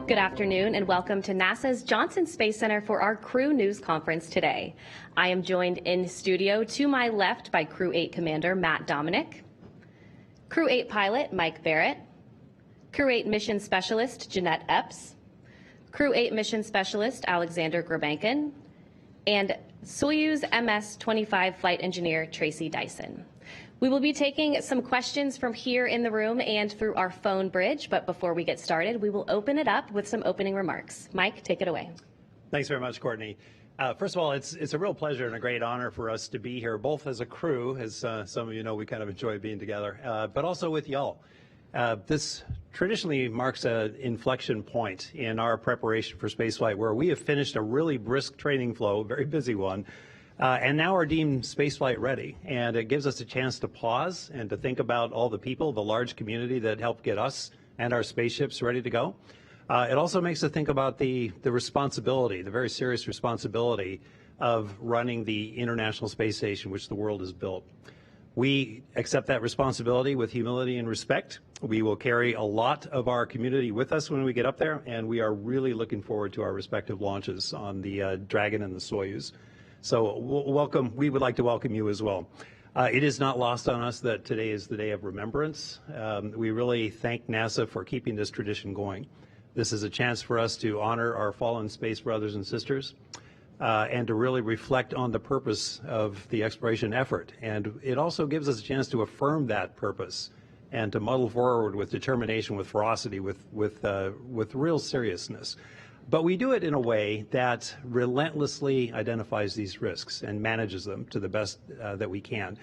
Good afternoon and welcome to NASA's Johnson Space Center for our Crew News Conference today. I am joined in studio to my left by Crew-8 Commander Matt Dominick, Crew-8 Pilot Mike Barratt, Crew-8 Mission Specialist Jeanette Epps, Crew-8 Mission Specialist Alexander Grebenkin, and Soyuz MS-25 Flight Engineer Tracy Dyson. We will be taking some questions from here in the room and through our phone bridge, but before we get started, we will open it up with some opening remarks. Mike, take it away. Thanks very much, Courtney. First of all, it's a real pleasure and a great honor for us to be here, both as a crew, as some of you know we kind of enjoy being together, but also with y'all. This traditionally marks an inflection point in our preparation for spaceflight, where we have finished a really brisk training flow, a very busy one, and now are deemed spaceflight ready. And it gives us a chance to pause and to think about all the people, the large community that helped get us and our spaceships ready to go. It also makes us think about the responsibility, the very serious responsibility of running the International Space Station, which the world has built. We accept that responsibility with humility and respect. We will carry a lot of our community with us when we get up there, and we are really looking forward to our respective launches on the Dragon and the Soyuz. So welcome. We would like to welcome you as well. It is not lost on us that today is the day of remembrance. We really thank NASA for keeping this tradition going. This is a chance for us to honor our fallen space brothers and sisters and to really reflect on the purpose of the exploration effort. And it also gives us a chance to affirm that purpose and to muddle forward with determination, with ferocity, with real seriousness. But we do it in a way that relentlessly identifies these risks and manages them to the best that we can.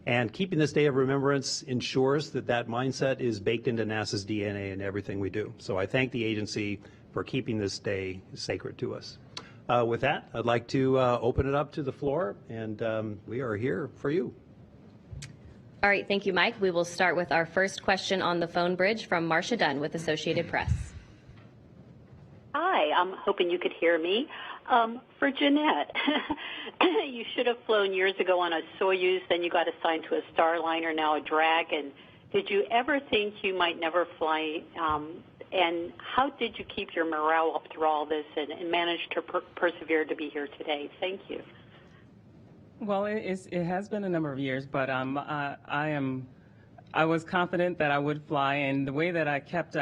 And keeping this day of remembrance ensures that that mindset is baked into NASA's DNA in everything we do. So I thank the agency for keeping this day sacred to us. With that, I'd like to open it up to the floor, and we are here for you. All right, thank you, Mike. We will start with our first question on the phone bridge from Marcia Dunn with Associated Press. Hi, I'm hoping you could hear me. For Jeanette, you should have flown years ago on a Soyuz, then you got assigned to a Starliner, now a Dragon. Did you ever think you might never fly? And how did you keep your morale up through all this and manage to persevere to be here today? Thank you. Well, it has been a number of years, but I was confident that I would fly, and the way that I kept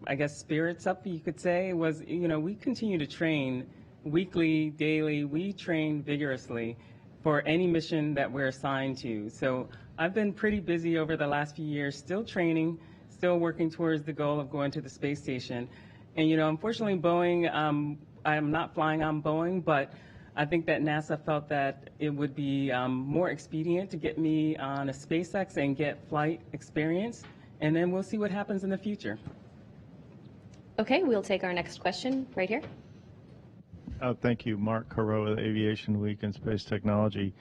I guess spirits up, you could say, was, we continue to train weekly, daily. We train vigorously for any mission that we're assigned to. So I've been pretty busy over the last few years, still training, still working towards the goal of going to the space station. And, unfortunately, Boeing, I'm not flying on Boeing, but I think that NASA felt that it would be more expedient to get me on a SpaceX and get flight experience, and then we'll see what happens in the future. Okay, we'll take our next question right here. Thank you, Mark Carro with Aviation Week and Space Technology.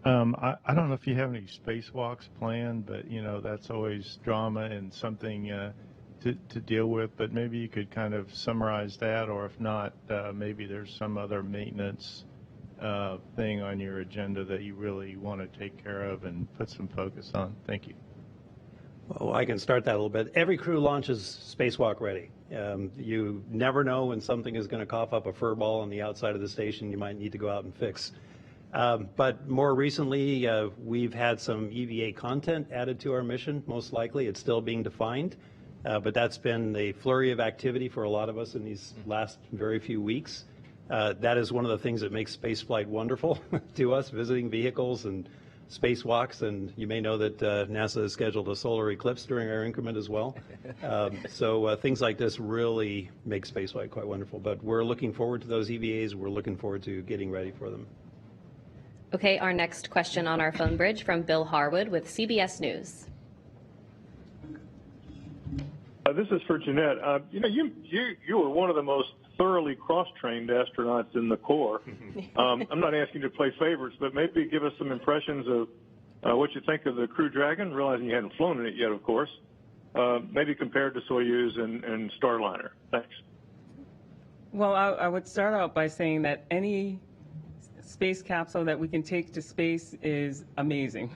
I don't know if you have any spacewalks planned, but that's always drama and something to deal with. But maybe you could kind of summarize that, or if not, maybe there's some other maintenance thing on your agenda that you really want to take care of and put some focus on. Thank you. Well, I can start that a little bit. Every crew launches spacewalk ready. You never know when something is going to cough up a fur ball on the outside of the station you might need to go out and fix. But more recently, we've had some EVA content added to our mission. Most likely, it's still being defined. But that's been the flurry of activity for a lot of us in these last very few weeks. That is one of the things that makes spaceflight wonderful to us, visiting vehicles and spacewalks, and you may know that NASA has scheduled a solar eclipse during our increment as well. So things like this really make spaceflight quite wonderful. But we're looking forward to those EVAs. We're looking forward to getting ready for them. Okay, our next question on our phone bridge from Bill Harwood with CBS News. This is for Jeanette. You were one of the most thoroughly cross-trained astronauts in the Corps. I'm not asking you to play favorites, but maybe give us some impressions of what you think of the Crew Dragon, realizing you hadn't flown in it yet, of course, maybe compared to Soyuz and Starliner. Thanks. Well, I would start out by saying that any space capsule that we can take to space is amazing.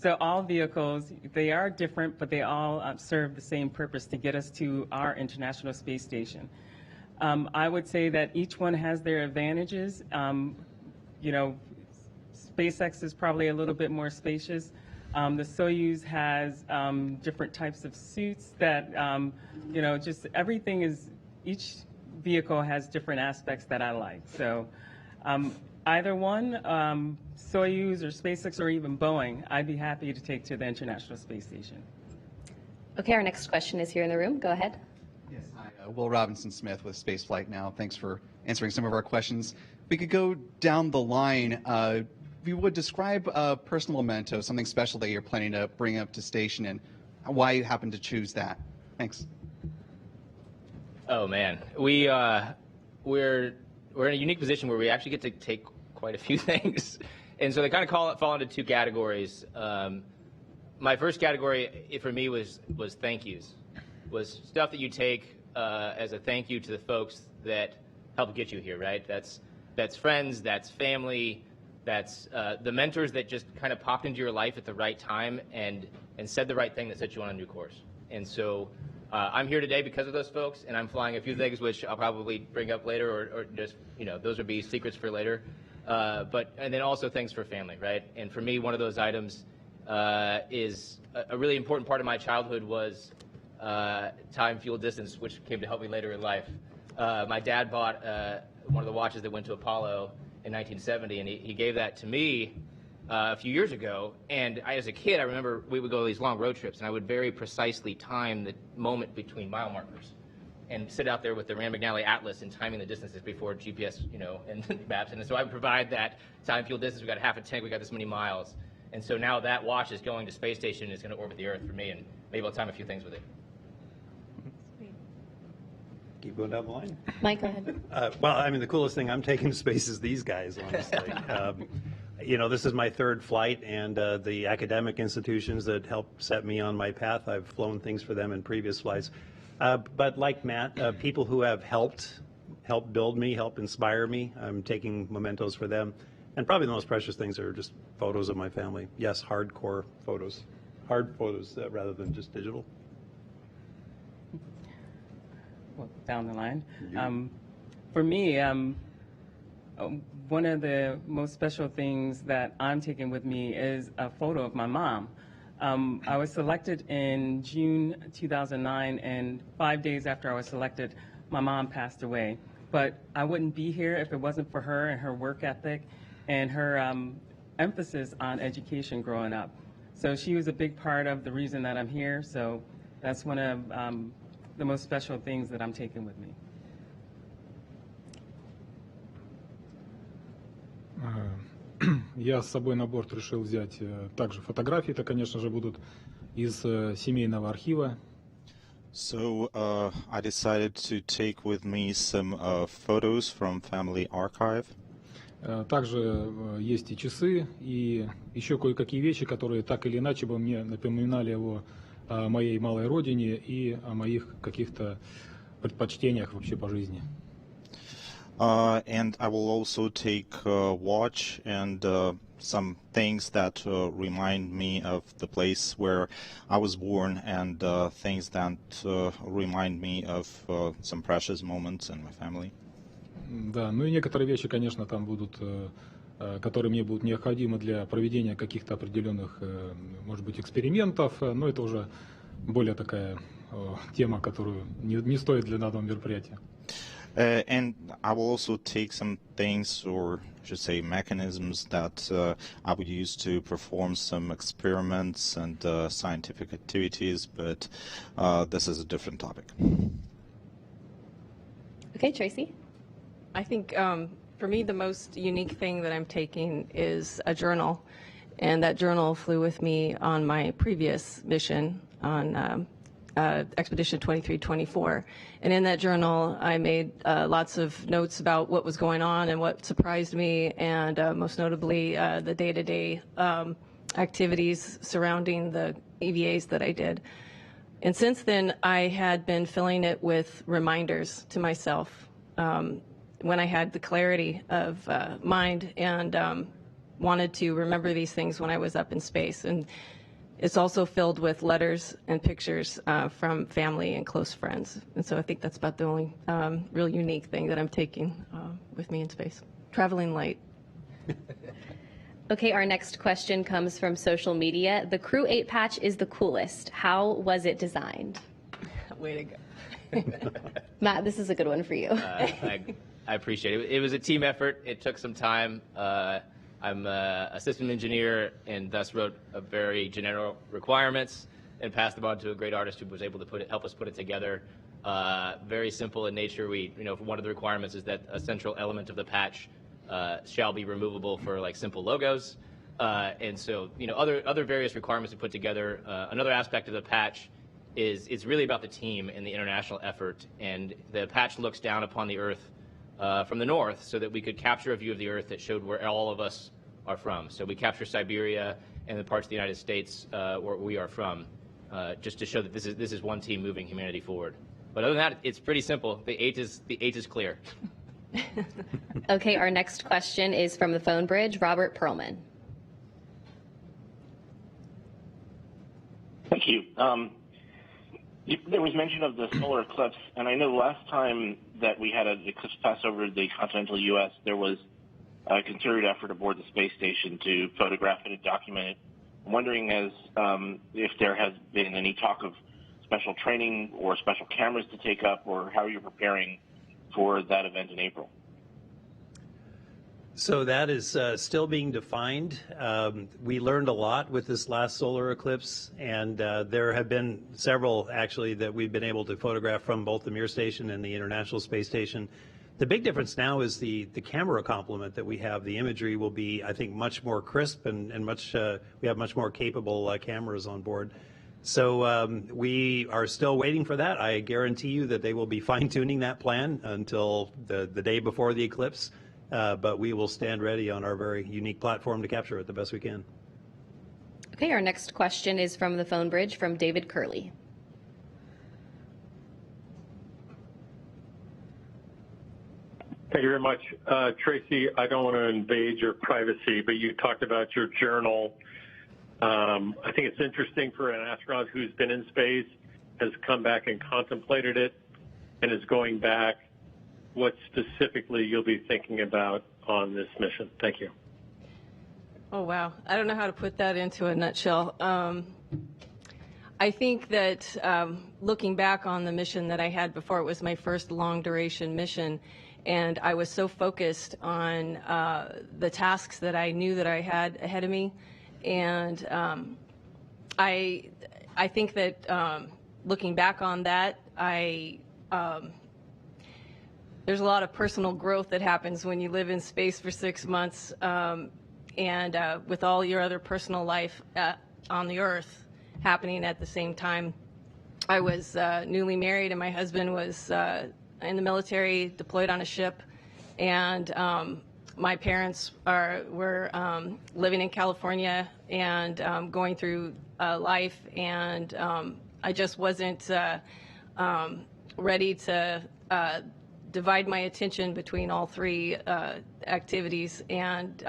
So all vehicles, they are different, but they all serve the same purpose to get us to our International Space Station. I would say that each one has their advantages. You know, SpaceX is probably a little bit more spacious. The Soyuz has different types of suits that, you know, just everything is, each vehicle has different aspects that I like. So either one, Soyuz or SpaceX or even Boeing, I'd be happy to take to the International Space Station. Okay, our next question is here in the room. Go ahead. Yes, hi. Will Robinson-Smith with Spaceflight Now. Thanks for answering some of our questions. We could go down the line. If you would describe a personal memento, something special that you're planning to bring up to station, and why you happen to choose that. Thanks. Oh man, we're in a unique position where we actually get to take quite a few things, and so they kind of fall into two categories. My first category for me was thank yous, was stuff that you take as a thank you to the folks that helped get you here, right? That's friends, that's family, that's the mentors that just kind of popped into your life at the right time and said the right thing that set you on a new course. And so I'm here today because of those folks, and I'm flying a few things which I'll probably bring up later, or just, you know, those would be secrets for later. And then also things for family, right? And for me, one of those items is a really important part of my childhood was time, fuel, distance, which came to help me later in life. My dad bought one of the watches that went to Apollo in 1970, and he gave that to me a few years ago. And as a kid, I remember we would go on these long road trips, and I would very precisely time the moment between mile markers and sit out there with the Rand McNally Atlas and timing the distances before GPS, you know, and maps. And so I would provide that time, fuel, distance. We got half a tank, we got this many miles. And so now that watch is going to space station and it's going to orbit the Earth for me, and maybe I'll time a few things with it. Keep going down the line. Mike, go ahead. Well, I mean, the coolest thing I'm taking to space is these guys, honestly. You know, this is my third flight, and the academic institutions that helped set me on my path, I've flown things for them in previous flights. But like Matt, people who have helped build me, help inspire me, I'm taking mementos for them. And probably the most precious things are just photos of my family. Yes, hardcore photos. Hard photos rather than just digital. Well, down the line. For me, one of the most special things that I'm taking with me is a photo of my mom. I was selected in June 2009, and 5 days after I was selected, my mom passed away. But I wouldn't be here if it wasn't for her and her work ethic and her emphasis on education growing up. So she was a big part of the reason that I'm here. So that's one of the most special things that I'm taking with me. Я с собой на борт решил взять также фотографии, это, конечно же, будут из семейного архива. So I decided to take with me some photos from family archive. Также есть и часы, и еще кое-какие вещи, которые так или иначе бы мне напоминали о моей малой родине и о моих каких-то предпочтениях вообще по жизни. And I will also take a watch and some things that remind me of the place where I was born, and things that remind me of some precious moments in my family. Да, ну и некоторые вещи, конечно, там будут, которые мне будут необходимы для проведения каких-то определенных, может быть, экспериментов, но это уже более такая тема, которую не стоит для данного мероприятия. And I will also take some things, or I should say mechanisms, that I would use to perform some experiments and scientific activities, but this is a different topic. Okay, Tracy. I think for me the most unique thing that I'm taking is a journal, and that journal flew with me on my previous mission on Expedition 2324. And in that journal, I made lots of notes about what was going on and what surprised me, and most notably the day-to-day activities surrounding the EVAs that I did. And since then, I had been filling it with reminders to myself when I had the clarity of mind and wanted to remember these things when I was up in space. And it's also filled with letters and pictures from family and close friends. And so I think that's about the only real unique thing that I'm taking with me in space. Traveling light. Okay, our next question comes from social media. The Crew-8 patch is the coolest. How was it designed? Way to go. Matt, this is a good one for you. I appreciate it. It was a team effort. It took some time. I'm a system engineer and thus wrote a very general requirements and passed them on to a great artist who was able to help us put it together. Very simple in nature. One of the requirements is that a central element of the patch shall be removable for like simple logos. And so, other various requirements we put together. Another aspect of the patch is it's really about the team and the international effort. And the patch looks down upon the Earth from the north so that we could capture a view of the Earth that showed where all of us are from. So we capture Siberia and the parts of the United States where we are from, just to show that this is one team moving humanity forward. But other than that, it's pretty simple. The eight is clear. Okay, our next question is from the phone bridge, Robert Perlman. Thank you. There was mention of the solar eclipse, and I know last time that we had an eclipse pass over the continental U.S., there was a concerted effort aboard the space station to photograph it and document it. I'm wondering if there has been any talk of special training or special cameras to take up, or how you're preparing for that event in April. So that is still being defined. We learned a lot with this last solar eclipse, and there have been several actually that we've been able to photograph from both the Mir station and the International Space Station. The big difference now is the camera complement that we have. The imagery will be, I think, much more crisp and we have much more capable cameras on board. So we are still waiting for that. I guarantee you that they will be fine-tuning that plan until the day before the eclipse. But we will stand ready on our very unique platform to capture it the best we can. Okay, our next question is from the phone bridge from David Curley. Thank you very much. Tracy, I don't want to invade your privacy, but you talked about your journal. I think it's interesting for an astronaut who's been in space, has come back and contemplated it, and is going back. What specifically you'll be thinking about on this mission? Thank you. Oh, wow. I don't know how to put that into a nutshell. I think that looking back on the mission that I had before, it was my first long-duration mission, and I was so focused on the tasks that I knew that I had ahead of me. And I think that looking back on that, there's a lot of personal growth that happens when you live in space for 6 months, and with all your other personal life on the Earth happening at the same time. I was newly married, and my husband was in the military, deployed on a ship, and my parents were living in California and going through life, and I just wasn't ready to divide my attention between all three activities. And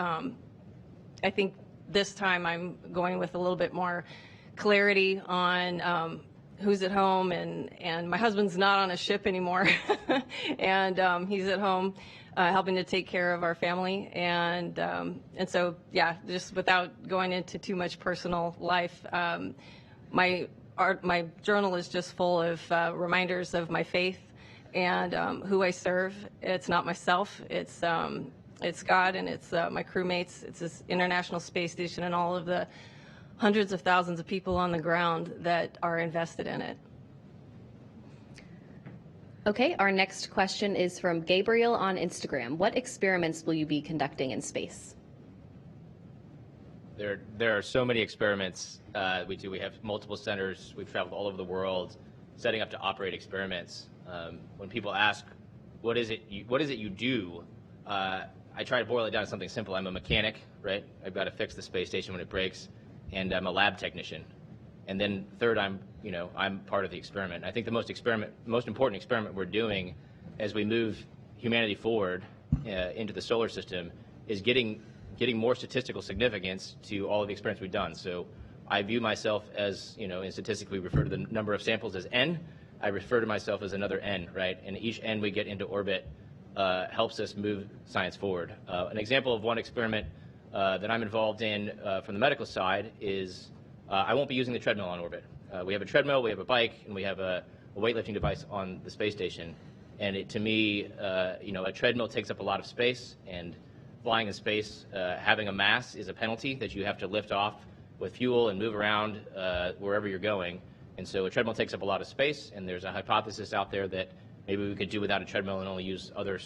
I think this time I'm going with a little bit more clarity on who's at home, and my husband's not on a ship anymore, and he's at home helping to take care of our family, and so yeah, just without going into too much personal life, my journal is just full of reminders of my faith and who I serve. It's not myself, it's God, and it's my crewmates, it's this International Space Station, and all of the hundreds of thousands of people on the ground that are invested in it. Okay, our next question is from Gabriel on Instagram. What experiments will you be conducting in space? There are so many experiments we do. We have multiple centers. We've traveled all over the world, setting up to operate experiments. When people ask, what is it you do? I try to boil it down to something simple. I'm a mechanic, right? I've got to fix the space station when it breaks, and I'm a lab technician. And then third, I'm part of the experiment. I think the most important experiment we're doing as we move humanity forward into the solar system is getting getting more statistical significance to all of the experiments we've done. So I view myself as, in statistics we refer to the number of samples as n. I refer to myself as another n, right? And each n we get into orbit helps us move science forward. An example of one experiment that I'm involved in from the medical side is I won't be using the treadmill on orbit. We have a treadmill, we have a bike, and we have a weightlifting device on the space station. And to me, a treadmill takes up a lot of space, and flying in space, having a mass is a penalty that you have to lift off with fuel and move around wherever you're going. And so a treadmill takes up a lot of space, and there's a hypothesis out there that maybe we could do without a treadmill and only use other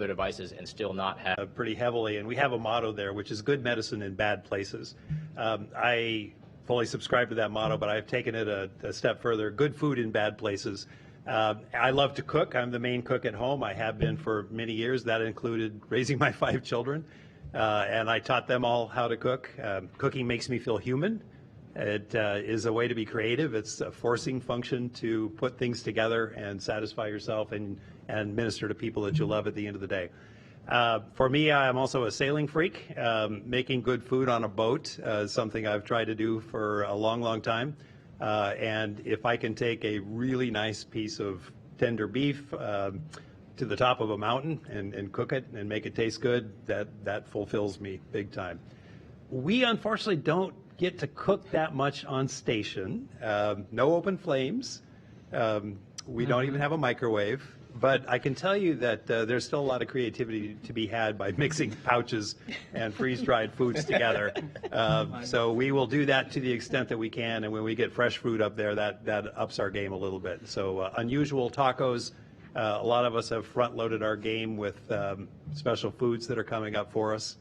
devices and still not have. Pretty heavily, and we have a motto there, which is good medicine in bad places. I fully subscribe to that motto, but I've taken it a step further. Good food in bad places. I love to cook. I'm the main cook at home. I have been for many years. That included raising my 5 children, and I taught them all how to cook. Cooking makes me feel human. It is a way to be creative. It's a forcing function to put things together and satisfy yourself and minister to people that you love at the end of the day. For me, I'm also a sailing freak. Making good food on a boat is something I've tried to do for a long, long time. And if I can take a really nice piece of tender beef to the top of a mountain and cook it and make it taste good, that fulfills me big time. We unfortunately don't get to cook that much on station. No open flames. We don't even have a microwave. But I can tell you that there's still a lot of creativity to be had by mixing pouches and freeze-dried foods together. So we will do that to the extent that we can, and when we get fresh fruit up there, that ups our game a little bit. So unusual tacos. A lot of us have front-loaded our game with special foods that are coming up for us.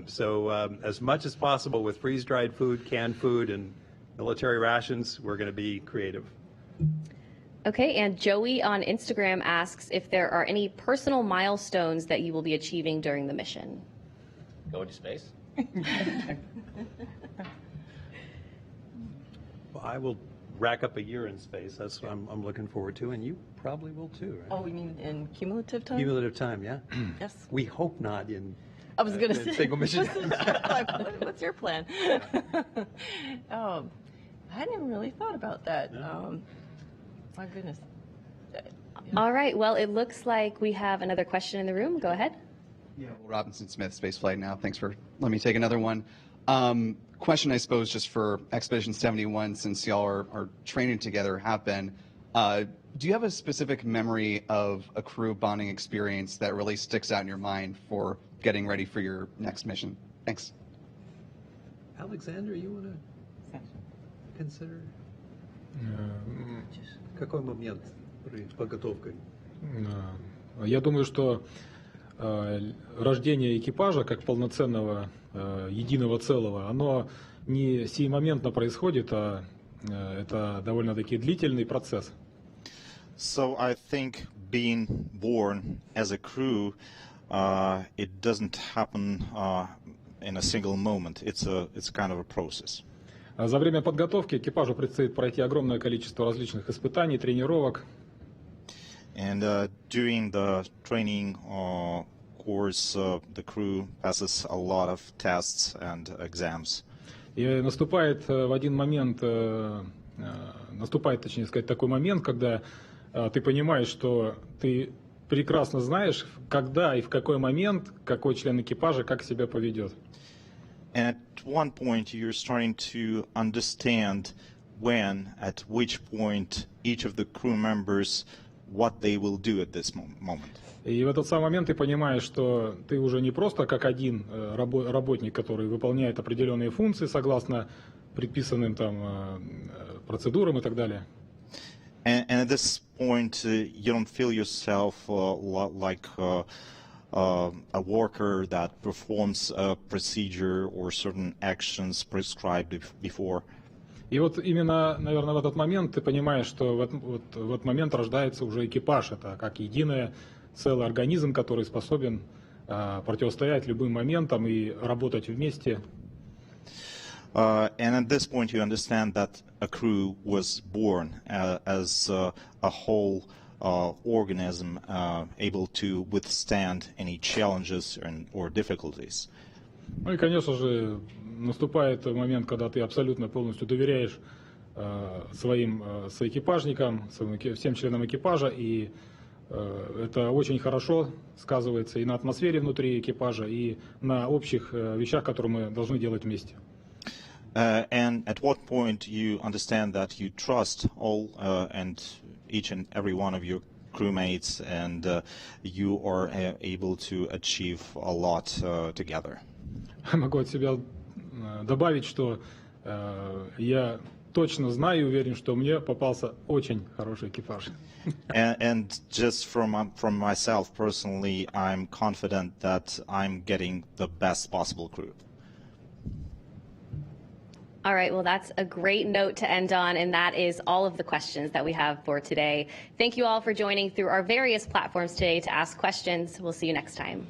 So as much as possible with freeze-dried food, canned food, and military rations, we're going to be creative. Okay, and Joey on Instagram asks if there are any personal milestones that you will be achieving during the mission. Going to space? Well, I will rack up a year in space. That's what I'm looking forward to, and you probably will too, right? Oh, you mean in cumulative time? Cumulative time, yeah. Yes. We hope not in I was going to say, single mission. what's your plan? I hadn't really thought about that. No. My goodness. All right, well, it looks like we have another question in the room. Go ahead. Yeah, well, Robinson Smith, Spaceflight Now. Thanks for letting me take another one. Question, I suppose, just for Expedition 71, since y'all are training together, have been. Do you have a specific memory of a crew bonding experience that really sticks out in your mind for getting ready for your next mission? Thanks. Alexander, you want to consider? Какой момент при подготовке? Я думаю, что рождение экипажа как полноценного единого целого, оно не сиюмоментно происходит, а это довольно-таки длительный процесс. So I think being born as a crew, it doesn't happen in a single moment. It's kind of a process. За время подготовки экипажу предстоит пройти огромное количество различных испытаний, тренировок. And during the training course, the crew passes a lot of tests and exams. И наступает в один момент, точнее сказать, такой момент, когда ты понимаешь, что ты прекрасно знаешь, когда и в какой момент какой член экипажа как себя поведет. And at one point, you're starting to understand when, at which point, each of the crew members, what they will do at this moment. И в этот самый момент ты понимаешь, что ты уже не просто как один работник, который выполняет определенные функции согласно предписанным там процедурам и так далее. And at this point, you don't feel yourself like a worker that performs a procedure or certain actions prescribed before. И вот именно, наверное, в этот момент ты понимаешь, что в этот момент рождается уже экипаж. Это как единое целый организм, который способен противостоять любым моментам и работать вместе. And at this point, you understand that a crew was born as a whole organism able to withstand any challenges or difficulties. Ну и, конечно же, наступает момент, когда ты абсолютно полностью доверяешь своим соэкипажникам, всем членам экипажа, и это очень хорошо сказывается и на атмосфере внутри экипажа, и на общих вещах, которые мы должны делать вместе. And at what point you understand that you trust all and each and every one of your crewmates, and you are able to achieve a lot together? Могу от себя добавить, что я точно знаю и уверен, что мне попался очень хороший экипаж. And just from myself personally, I'm confident that I'm getting the best possible crew. All right, well, that's a great note to end on, and that is all of the questions that we have for today. Thank you all for joining through our various platforms today to ask questions. We'll see you next time.